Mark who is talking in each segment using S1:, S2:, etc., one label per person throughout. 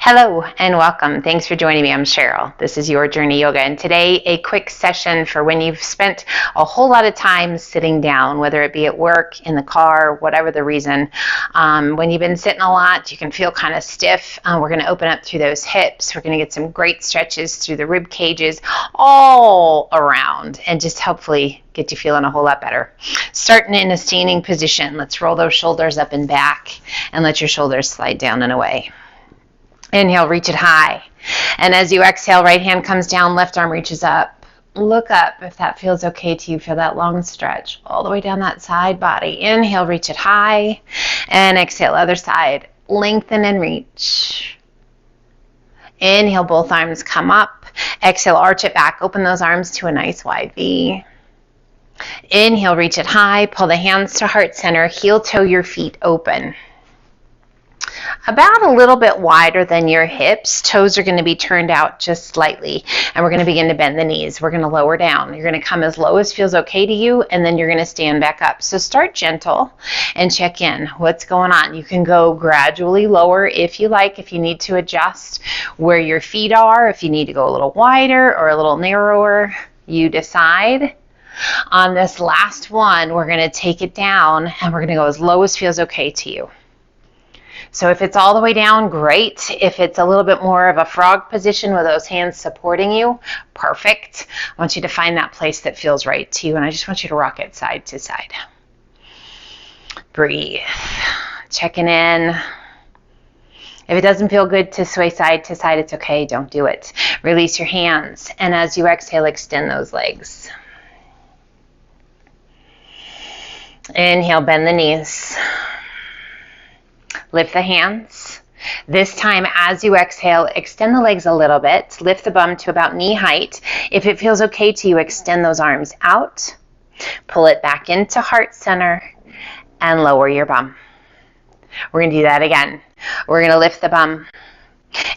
S1: Hello and welcome. Thanks for joining me. I'm Cheryl. This is Your Journey Yoga, and today a quick session for when you've spent a whole lot of time sitting down, whether it be at work, in the car, whatever the reason. When you've been sitting a lot, you can feel kind of stiff. We're going to open up through those hips. We're going to get some great stretches through the rib cages all around and just hopefully get you feeling a whole lot better. Starting in a standing position, let's roll those shoulders up and back and let your shoulders slide down and away. Inhale, reach it high. And as you exhale, right hand comes down, left arm reaches up. Look up if that feels okay to you. Feel that long stretch all the way down that side body. Inhale, reach it high. And exhale, other side. Lengthen and reach. Inhale, both arms come up. Exhale, arch it back. Open those arms to a nice wide V. Inhale, reach it high. Pull the hands to heart center. Heel toe your feet open. About a little bit wider than your hips. Toes are going to be turned out just slightly, and we're going to begin to bend the knees. We're going to lower down. You're going to come as low as feels okay to you, and then you're going to stand back up. So start gentle and check in. What's going on? You can go gradually lower if you like, if you need to adjust where your feet are, if you need to go a little wider or a little narrower, you decide. On this last one, we're going to take it down, and we're going to go as low as feels okay to you. So if it's all the way down, great. If it's a little bit more of a frog position with those hands supporting you, perfect. I want you to find that place that feels right to you, and I just want you to rock it side to side. Breathe. Checking in. If it doesn't feel good to sway side to side, it's okay. Don't do it. Release your hands, and as you exhale, extend those legs. Inhale, bend the knees. Lift the hands. This time, as you exhale, extend the legs a little bit. Lift the bum to about knee height. If it feels okay to you, extend those arms out. Pull it back into heart center and lower your bum. We're going to do that again. We're going to lift the bum.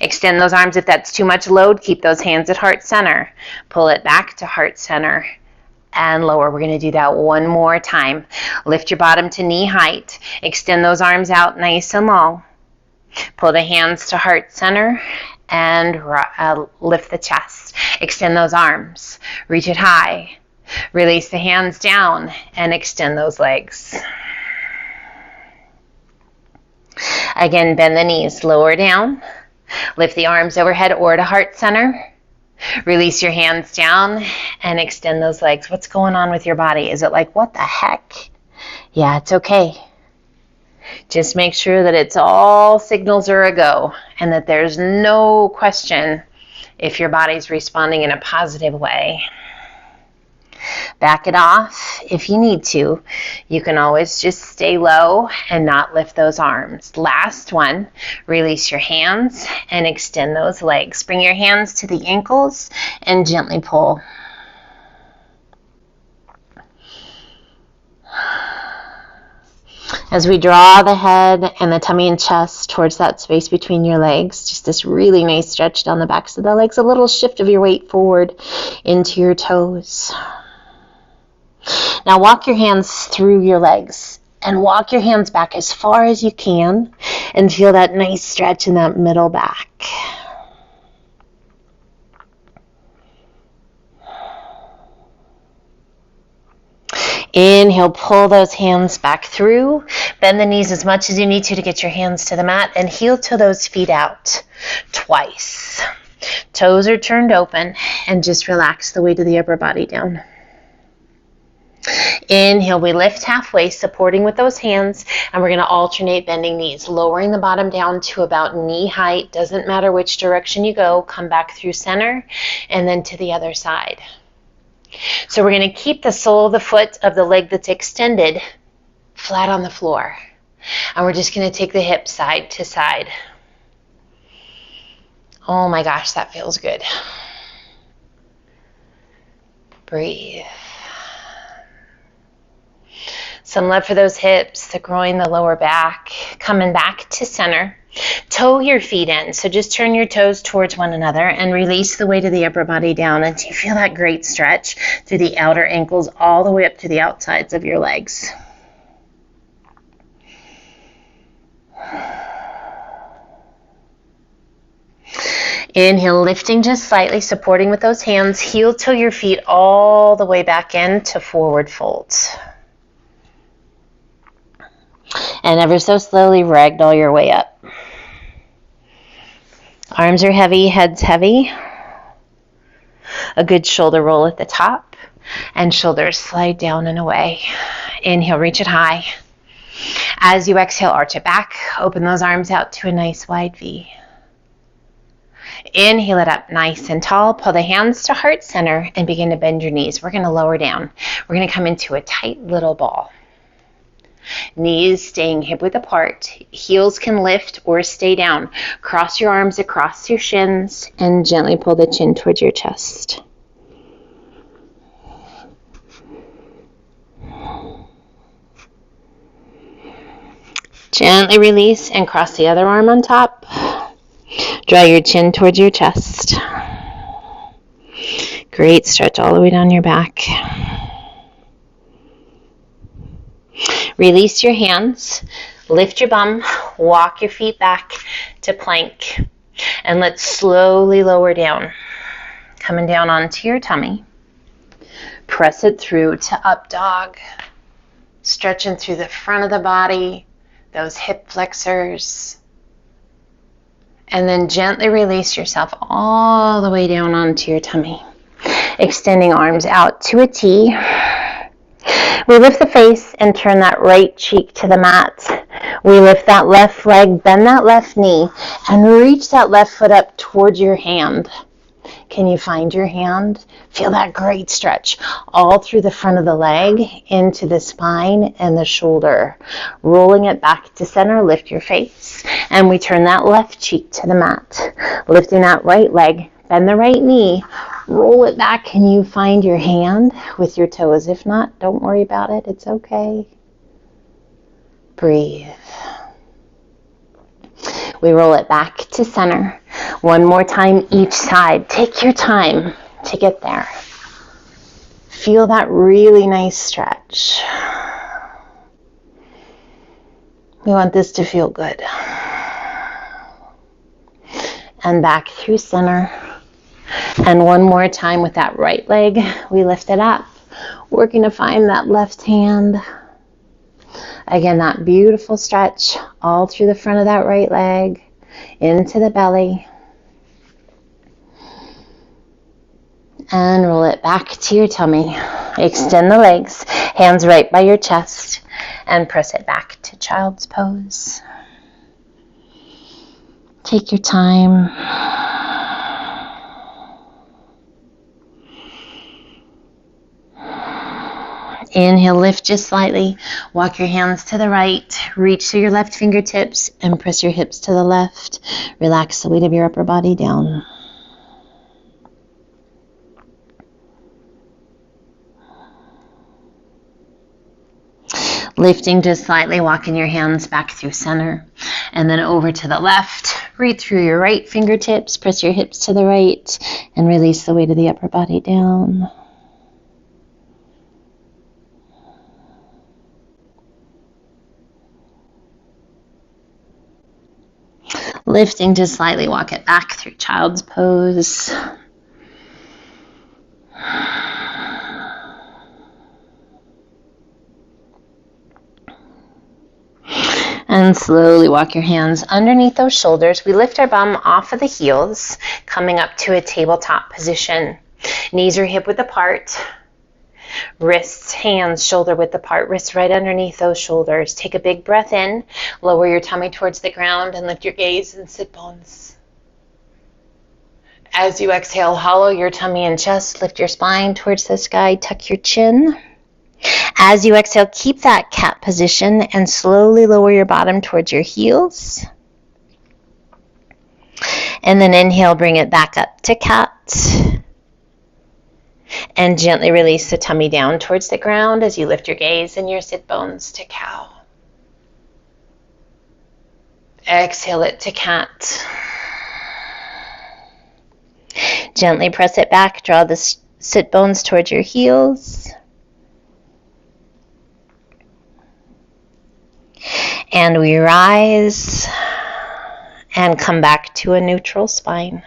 S1: Extend those arms. If that's too much load, keep those hands at heart center. Pull it back to heart center and lower. We're going to do that one more time. Lift your bottom to knee height. Extend those arms out nice and long. Pull the hands to heart center and lift the chest. Extend those arms. Reach it high. Release the hands down and extend those legs. Again, bend the knees, lower down. Lift the arms overhead or to heart center. Release your hands down and extend those legs. What's going on with your body? Is it like, what the heck? Yeah, it's okay. Just make sure that it's all signals are a go and that there's no question if your body's responding in a positive way. Back it off if you need to. You can always just stay low and not lift those arms. Last one, release your hands and extend those legs. Bring your hands to the ankles and gently pull. As we draw the head and the tummy and chest towards that space between your legs, just this really nice stretch down the backs of the legs, a little shift of your weight forward into your toes. Now walk your hands through your legs and walk your hands back as far as you can and feel that nice stretch in that middle back. Inhale, pull those hands back through. Bend the knees as much as you need to get your hands to the mat and heel to those feet out twice. Toes are turned open and just relax the weight of the upper body down. Inhale, we lift halfway, supporting with those hands, and we're going to alternate bending knees, lowering the bottom down to about knee height. Doesn't matter which direction you go. Come back through center and then to the other side. So we're going to keep the sole of the foot of the leg that's extended flat on the floor. And we're just going to take the hips side to side. Oh my gosh, that feels good. Breathe. Some love for those hips, the groin, the lower back. Coming back to center. Toe your feet in. So just turn your toes towards one another and release the weight of the upper body down until you feel that great stretch through the outer ankles all the way up to the outsides of your legs. Inhale, lifting just slightly, supporting with those hands. Heel till your feet all the way back into forward folds. And ever so slowly ragdoll your way up. Arms are heavy, head's heavy. A good shoulder roll at the top. And shoulders slide down and away. Inhale, reach it high. As you exhale, arch it back. Open those arms out to a nice wide V. Inhale it up nice and tall. Pull the hands to heart center and begin to bend your knees. We're going to lower down. We're going to come into a tight little ball. Knees staying hip width apart. Heels can lift or stay down. Cross your arms across your shins and gently pull the chin towards your chest. Gently release and cross the other arm on top. Draw your chin towards your chest. Great stretch all the way down your back. Release your hands. Lift your bum. Walk your feet back to plank. And let's slowly lower down. Coming down onto your tummy. Press it through to up dog. Stretching through the front of the body. Those hip flexors. And then gently release yourself all the way down onto your tummy. Extending arms out to a T. We lift the face and turn that right cheek to the mat. We lift that left leg, bend that left knee, and reach that left foot up towards your hand. Can you find your hand? Feel that great stretch all through the front of the leg, into the spine and the shoulder. Rolling it back to center, lift your face, and we turn that left cheek to the mat. Lifting that right leg, bend the right knee, roll it back. Can you find your hand with your toes? If not, don't worry about it. It's okay. Breathe. We roll it back to center. One more time each side. Take your time to get there. Feel that really nice stretch. We want this to feel good. And back through center. And one more time with that right leg. We lift it up. Working to find that left hand. Again, that beautiful stretch all through the front of that right leg, into the belly. And roll it back to your tummy. Extend the legs, hands right by your chest, and press it back to child's pose. Take your time. Inhale, lift just slightly. Walk your hands to the right. Reach through your left fingertips and press your hips to the left. Relax the weight of your upper body down. Lifting just slightly, walking your hands back through center. And then over to the left. Reach through your right fingertips. Press your hips to the right. And release the weight of the upper body down. Lifting just slightly, walk it back through child's pose. And slowly walk your hands underneath those shoulders. We lift our bum off of the heels, coming up to a tabletop position. Knees are hip width apart. Wrists, hands, shoulder width apart. Wrists right underneath those shoulders. Take a big breath in. Lower your tummy towards the ground and lift your gaze and sit bones. As you exhale, hollow your tummy and chest. Lift your spine towards the sky. Tuck your chin. As you exhale, keep that cat position and slowly lower your bottom towards your heels. And then inhale, bring it back up to cat. And gently release the tummy down towards the ground as you lift your gaze and your sit bones to cow. Exhale it to cat. Gently press it back. Draw the sit bones towards your heels. And we rise and come back to a neutral spine.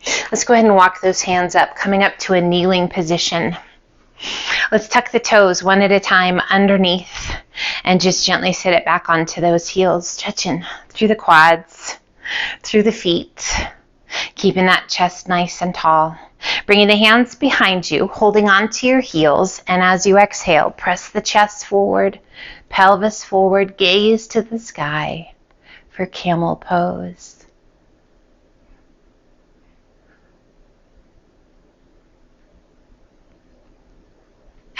S1: Let's go ahead and walk those hands up, coming up to a kneeling position. Let's tuck the toes one at a time underneath and just gently sit it back onto those heels, stretching through the quads, through the feet, keeping that chest nice and tall. Bringing the hands behind you, holding onto your heels, and as you exhale, press the chest forward, pelvis forward, gaze to the sky for camel pose.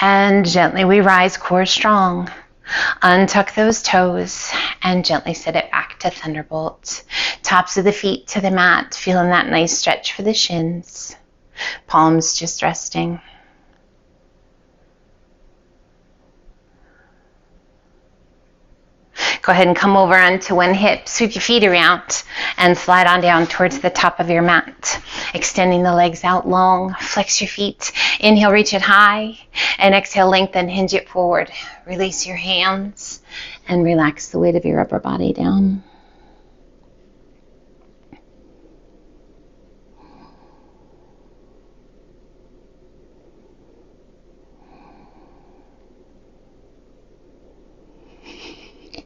S1: And gently we rise, core strong. Untuck those toes and gently sit it back to thunderbolt. Tops of the feet to the mat, feeling that nice stretch for the shins. Palms just resting. Go ahead and come over onto one hip, sweep your feet around, and slide on down towards the top of your mat. Extending the legs out long, flex your feet. Inhale, reach it high, and exhale, lengthen, hinge it forward. Release your hands, and relax the weight of your upper body down.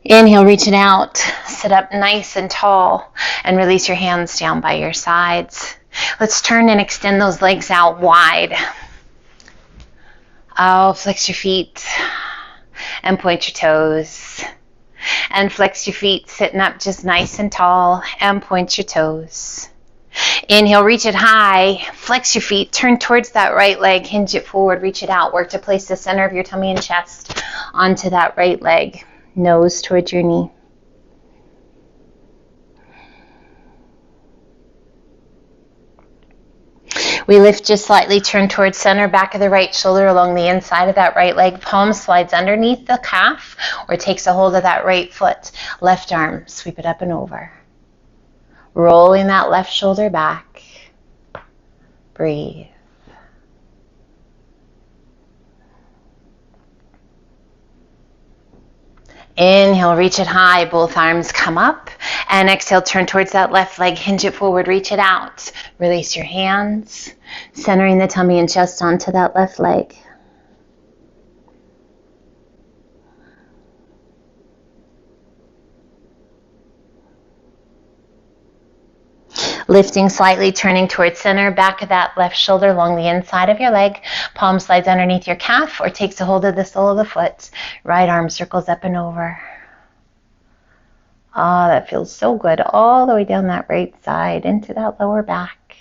S1: Inhale, reach it out, sit up nice and tall, and release your hands down by your sides. Let's turn and extend those legs out wide. Oh, flex your feet and point your toes. And flex your feet, sitting up just nice and tall, and point your toes. Inhale, reach it high, flex your feet, turn towards that right leg, hinge it forward, reach it out. Work to place the center of your tummy and chest onto that right leg. Nose towards your knee. We lift just slightly, turn towards center, back of the right shoulder along the inside of that right leg. Palm slides underneath the calf or takes a hold of that right foot. Left arm, sweep it up and over. Rolling that left shoulder back. Breathe. Inhale, reach it high, both arms come up, and exhale, turn towards that left leg, hinge it forward, reach it out. Release your hands, centering the tummy and chest onto that left leg. Lifting slightly, turning towards center, back of that left shoulder along the inside of your leg. Palm slides underneath your calf or takes a hold of the sole of the foot. Right arm circles up and over. Ah, that feels so good. All the way down that right side into that lower back.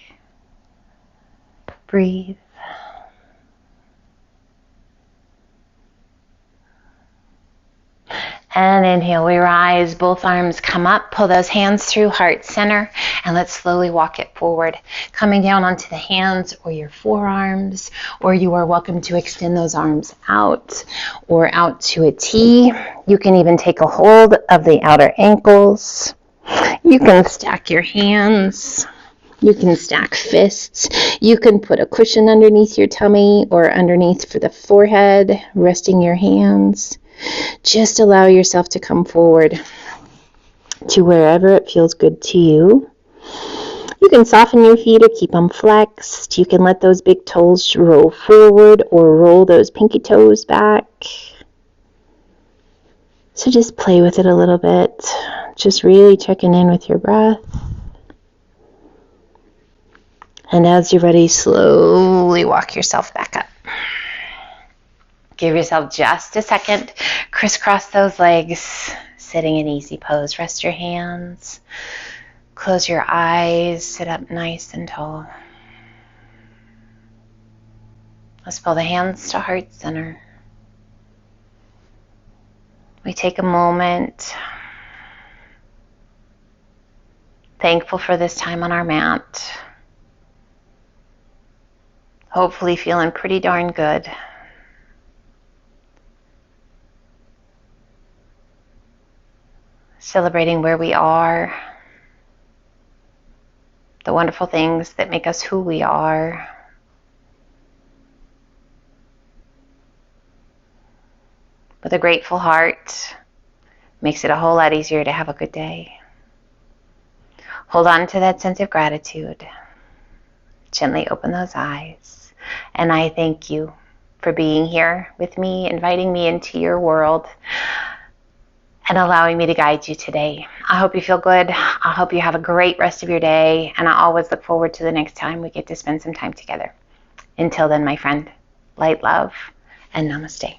S1: Breathe. And inhale, we rise, both arms come up, pull those hands through heart center, and let's slowly walk it forward. Coming down onto the hands or your forearms, or you are welcome to extend those arms out or out to a T. You can even take a hold of the outer ankles. You can stack your hands. You can stack fists. You can put a cushion underneath your tummy or underneath for the forehead, resting your hands. Just allow yourself to come forward to wherever it feels good to you. You can soften your feet or keep them flexed. You can let those big toes roll forward or roll those pinky toes back. So just play with it a little bit. Just really checking in with your breath. And as you're ready, slowly walk yourself back up. Give yourself just a second. Crisscross those legs, sitting in easy pose. Rest your hands. Close your eyes. Sit up nice and tall. Let's pull the hands to heart center. We take a moment. Thankful for this time on our mat. Hopefully feeling pretty darn good. Celebrating where we are, the wonderful things that make us who we are. With a grateful heart, makes it a whole lot easier to have a good day. Hold on to that sense of gratitude. Gently open those eyes. And I thank you for being here with me, inviting me into your world, and allowing me to guide you today. I hope you feel good. I hope you have a great rest of your day. And I always look forward to the next time we get to spend some time together. Until then, my friend, light, love, and namaste.